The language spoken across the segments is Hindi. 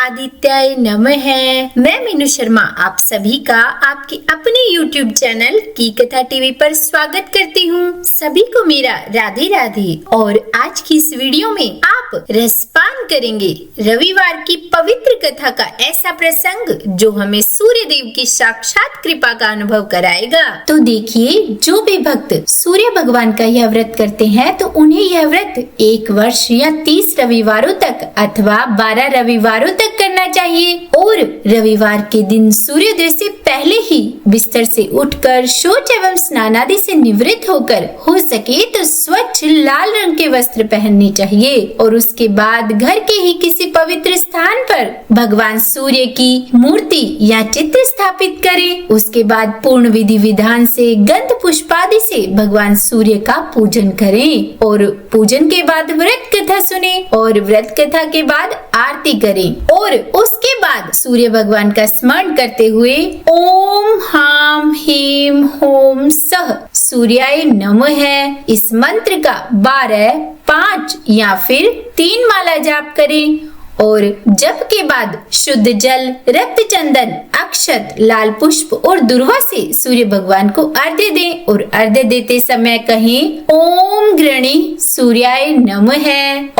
आदित्याय नमः। मैं मीनू शर्मा आप सभी का आपके अपने YouTube चैनल की कथा टीवी पर स्वागत करती हूँ। सभी को मेरा राधे राधे। और आज की इस वीडियो में आप रसपान करेंगे रविवार की पवित्र कथा का ऐसा प्रसंग जो हमें सूर्य देव की साक्षात कृपा का अनुभव कराएगा। तो देखिए, जो भी भक्त सूर्य भगवान का यह व्रत करते हैं तो उन्हें यह व्रत 1 वर्ष या 30 रविवारों तक अथवा 12 रविवारों तक करना चाहिए। और रविवार के दिन सूर्योदय से पहले ही बिस्तर से उठकर शौच एवं स्नान आदि से निवृत्त होकर हो सके तो स्वच्छ लाल रंग के वस्त्र पहनने चाहिए और उसके बाद घर के ही किसी पवित्र स्थान पर भगवान सूर्य की मूर्ति या चित्र स्थापित करें। उसके बाद पूर्ण विधि विधान से गंध पुष्पादि से भगवान सूर्य का पूजन करें और पूजन के बाद व्रत कथा सुने और व्रत कथा के बाद आरती करें और उसके बाद सूर्य भगवान का स्मरण करते हुए ओम हाम हीम होम सह सूर्याय नमः इस मंत्र का 12, 5 या फिर 3 माला जाप करें और जप के बाद शुद्ध जल, रक्त चंदन, अक्षत, लाल पुष्प और दुर्वा से सूर्य भगवान को अर्घ्य दें और अर्घ्य देते समय कहें ओम गृणी सूर्याय नमः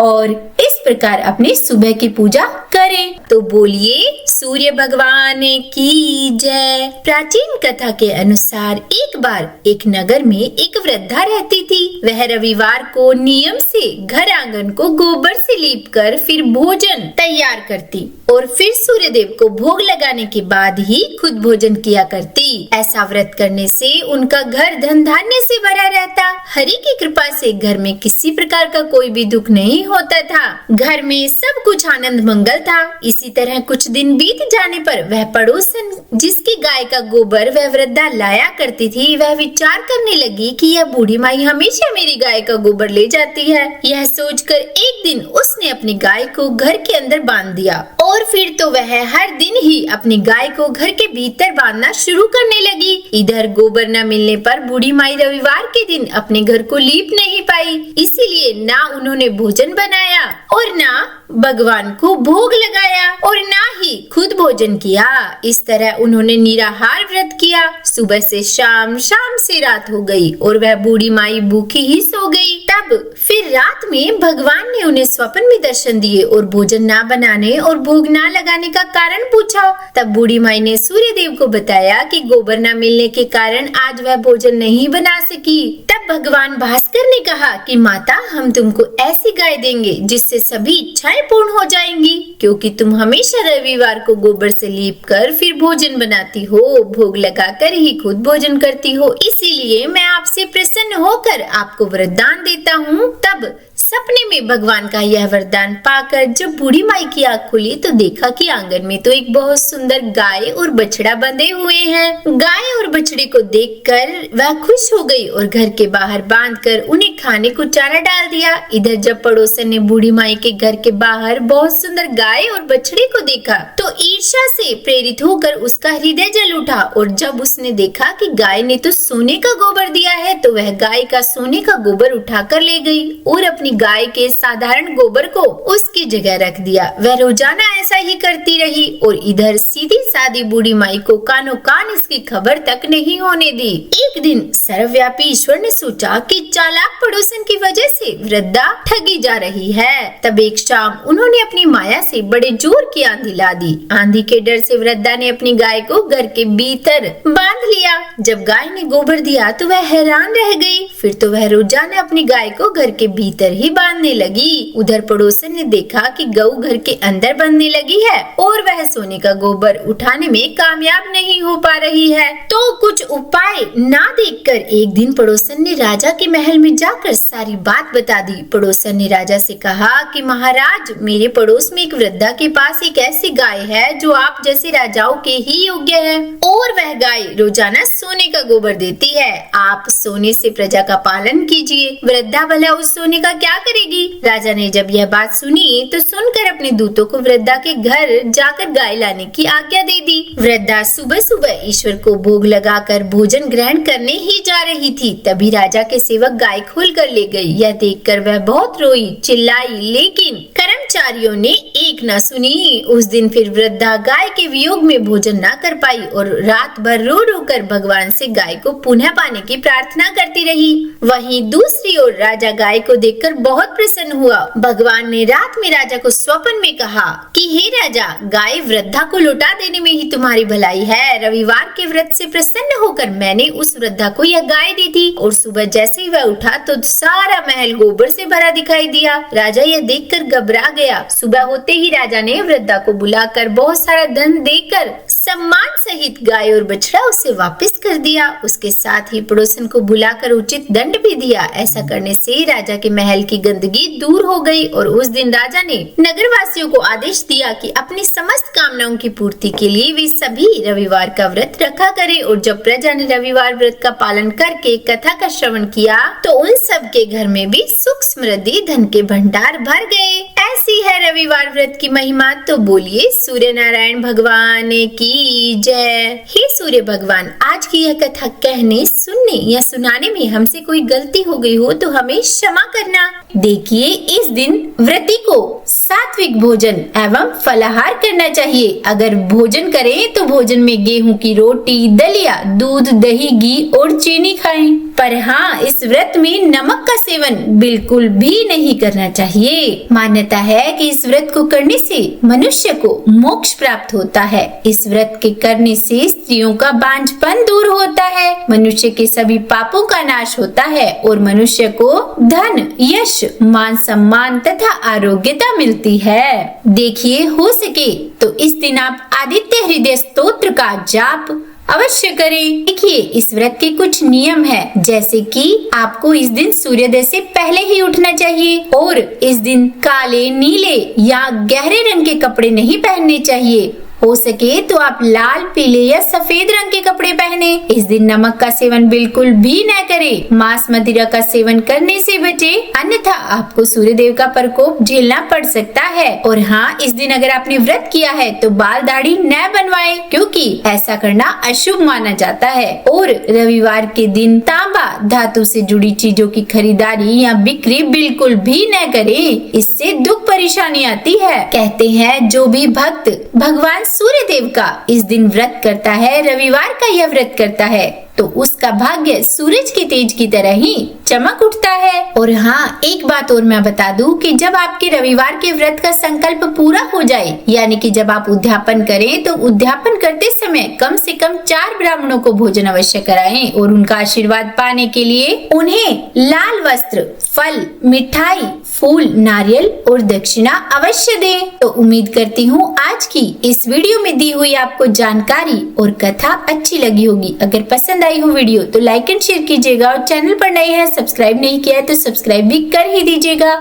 और इस प्रकार अपनी सुबह की पूजा करें। तो बोलिए सूर्य भगवान की जय। प्राचीन कथा के अनुसार एक बार एक नगर में एक वृद्धा रहती थी। वह रविवार को नियम से घर आंगन को गोबर से लीपकर फिर भोजन तैयार करती और फिर सूर्य देव को भोग लगाने के बाद ही खुद भोजन किया करती। ऐसा व्रत करने से उनका घर धन धान्य से भरा रहता। हरि की कृपा से घर में किसी प्रकार का कोई भी दुख नहीं होता था। घर में सब कुछ आनंद मंगल था। इसी तरह कुछ दिन बीत जाने पर वह पड़ोसन जिसकी गाय का गोबर वह वृद्धा लाया करती थी, वह विचार करने लगी कि यह बूढ़ी माई हमेशा मेरी गाय का गोबर ले जाती है। यह सोचकर एक दिन उसने अपनी गाय को घर के अंदर बांध दिया और फिर तो वह हर दिन ही अपनी गाय को घर के भीतर बांधना शुरू करने लगी। इधर गोबर न मिलने पर बूढ़ी माई रविवार के दिन अपने घर को लीप नहीं पाई, इसीलिए ना उन्होंने भोजन बनाया और ना भगवान को भोग लगाया और ना ही खुद भोजन किया। इस तरह उन्होंने निराहार व्रत किया। सुबह से शाम, शाम से रात हो गई और वह बूढ़ी माई भूखी ही सो गई। तब फिर रात में भगवान ने उन्हें स्वप्न में दर्शन दिए और भोजन ना बनाने और भोग ना लगाने का कारण पूछा। तब बूढ़ी माई ने सूर्य देव को बताया कि गोबर न मिलने के कारण आज वह भोजन नहीं बना सकी। तब भगवान भास्कर ने कहा कि माता, हम तुमको ऐसी गाय देंगे जिससे सभी इच्छाएं पूर्ण हो जाएंगी, क्योंकि तुम हमेशा रविवार को गोबर से लीप कर फिर भोजन बनाती हो, भोग लगाकर ही खुद भोजन करती हो। इसीलिए मैं आपसे प्रसन्न होकर आपको वरदान देता हूँ। तब सपने में भगवान का यह वरदान पाकर जब बूढ़ी माई की आँख खुली तो देखा कि आंगन में तो एक बहुत सुंदर गाय और बछड़ा बंधे हुए हैं। गाय और बछड़े को देखकर वह खुश हो गई और घर के बाहर बांधकर उन्हें खाने को चारा डाल दिया। इधर जब पड़ोसन ने बूढ़ी माई के घर के बाहर बहुत सुंदर गाय और बछड़े को देखा तो ईर्ष्या से प्रेरित होकर उसका हृदय जल उठा और जब उसने देखा कि गाय ने तो सोने का गोबर दिया है तो वह गाय का सोने का गोबर उठाकर ले गई और अपनी गाय के साधारण गोबर को उसकी जगह रख दिया। वह रोजाना ऐसा ही करती रही और इधर सीधी सादी बूढ़ी माई को कानों कान इसकी खबर तक नहीं होने दी। एक दिन सर्वव्यापी ईश्वर ने सोचा कि चालाक पड़ोसन की वजह से वृद्धा ठगी जा रही है। तब एक शाम उन्होंने अपनी माया से बड़े जोर की आंधी ला दी। आंधी के डर से वृद्धा ने अपनी गाय को घर के भीतर बांध लिया। जब गाय ने गोबर दिया तो वह हैरान रह गई। फिर तो वह रोजाना अपनी गाय को घर के भीतर ही बांधने लगी। उधर पड़ोसन ने देखा कि गऊ घर के अंदर बंधने लगी है और वह सोने का गोबर उठाने में कामयाब नहीं हो पा रही है। तो कुछ उपाय ना देखकर एक दिन पड़ोसन ने राजा के महल में जाकर सारी बात बता दी। पड़ोसन ने राजा से कहा कि महाराज, मेरे पड़ोस में एक वृद्धा के पास एक ऐसी गाय है जो आप जैसे राजाओं के ही योग्य है और वह गाय रोजाना सोने का गोबर देती है। आप सोने से प्रजा का पालन कीजिए। वृद्धा भला उस सोने का क्या करेगी? राजा ने जब यह बात सुनी तो सुनकर अपने दूतों को वृद्धा के घर जाकर गाय लाने की आज्ञा दे दी। वृद्धा सुबह सुबह ईश्वर को भोग लगाकर भोजन ग्रहण करने ही जा रही थी। तभी राजा के सेवक गाय खोल कर ले गई। यह देखकर वह बहुत रोई, चिल्लाई, लेकिन कर्म कर्मचारियों ने एक न सुनी। उस दिन फिर वृद्धा गाय के वियोग में भोजन न कर पाई और रात भर रो रो कर भगवान से गाय को पुनः पाने की प्रार्थना करती रही। वहीं दूसरी ओर राजा गाय को देखकर बहुत प्रसन्न हुआ। भगवान ने रात में राजा को स्वप्न में कहा कि हे राजा, गाय वृद्धा को लौटा देने में ही तुम्हारी भलाई है। रविवार के व्रत से प्रसन्न होकर मैंने उस वृद्धा को यह गाय दी थी और सुबह जैसे ही वह उठा तो सारा महल गोबर से भरा दिखाई दिया। राजा यह देखकर घबरा गया। सुबह होते ही राजा ने वृद्धा को बुलाकर बहुत सारा धन देकर सम्मान सहित गाय और बछड़ा उसे वापस कर दिया। उसके साथ ही पड़ोसन को बुलाकर उचित दंड भी दिया। ऐसा करने से राजा के महल की गंदगी दूर हो गई और उस दिन राजा ने नगरवासियों को आदेश दिया कि अपनी समस्त कामनाओं की पूर्ति के लिए वे सभी रविवार का व्रत रखा करें। और जब प्रजा ने रविवार व्रत का पालन करके कथा का श्रवण किया तो उन सब के घर में भी सुख समृद्धि धन के भंडार भर गए। ऐसी है रविवार व्रत की महिमा। तो बोलिए सूर्य नारायण भगवान की जय। हे सूर्य भगवान, आज की यह कथा कहने, सुनने या सुनाने में हमसे कोई गलती हो गई हो तो हमें क्षमा करना। देखिए, इस दिन व्रती को सात्विक भोजन एवं फलाहार करना चाहिए। अगर भोजन करें तो भोजन में गेहूं की रोटी, दलिया, दूध, दही, घी और चीनी खाएं। पर हाँ, इस व्रत में नमक का सेवन बिल्कुल भी नहीं करना चाहिए। मान्यता है कि इस व्रत को करने से मनुष्य को मोक्ष प्राप्त होता है। इस व्रत के करने से स्त्रियों का बांझपन दूर होता है, मनुष्य के सभी पापों का नाश होता है और मनुष्य को धन, यश, मान सम्मान तथा आरोग्यता मिलती है। देखिए, हो सके तो इस दिन आप आदित्य हृदय स्तोत्र का जाप अवश्य करें। देखिए, इस व्रत के कुछ नियम हैं, जैसे कि आपको इस दिन सूर्योदय से पहले ही उठना चाहिए और इस दिन काले, नीले या गहरे रंग के कपड़े नहीं पहनने चाहिए। हो सके तो आप लाल, पीले या सफेद रंग के कपड़े पहने। इस दिन नमक का सेवन बिल्कुल भी न करें। मांस मदिरा का सेवन करने से बचे, अन्यथा आपको सूर्यदेव का प्रकोप झेलना पड़ सकता है। और हाँ, इस दिन अगर आपने व्रत किया है तो बाल दाढ़ी न बनवाएं, क्योंकि ऐसा करना अशुभ माना जाता है। और रविवार के दिन तांबा धातु से जुड़ी चीजों की खरीदारी या बिक्री बिल्कुल भी न करें। इससे दुख परेशानी आती है। कहते हैं, जो भी भक्त भगवान सूर्य देव का इस दिन व्रत करता है, रविवार का यह व्रत करता है, तो उसका भाग्य सूरज के तेज की तरह ही चमक उठता है। और हाँ, एक बात और मैं बता दूं कि जब आपके रविवार के व्रत का संकल्प पूरा हो जाए, यानी कि जब आप उद्यापन करें, तो उद्यापन करते समय कम से कम 4 ब्राह्मणों को भोजन अवश्य कराएं और उनका आशीर्वाद पाने के लिए उन्हें लाल वस्त्र, फल, मिठाई, फूल, नारियल और दक्षिणा अवश्य दें। तो उम्मीद करती हूँ आज की इस वीडियो में दी हुई आपको जानकारी और कथा अच्छी लगी होगी। अगर पसंद आई हो वीडियो तो लाइक एंड शेयर कीजिएगा और चैनल पर नए हैं, सब्सक्राइब नहीं किया है तो सब्सक्राइब भी कर ही दीजिएगा।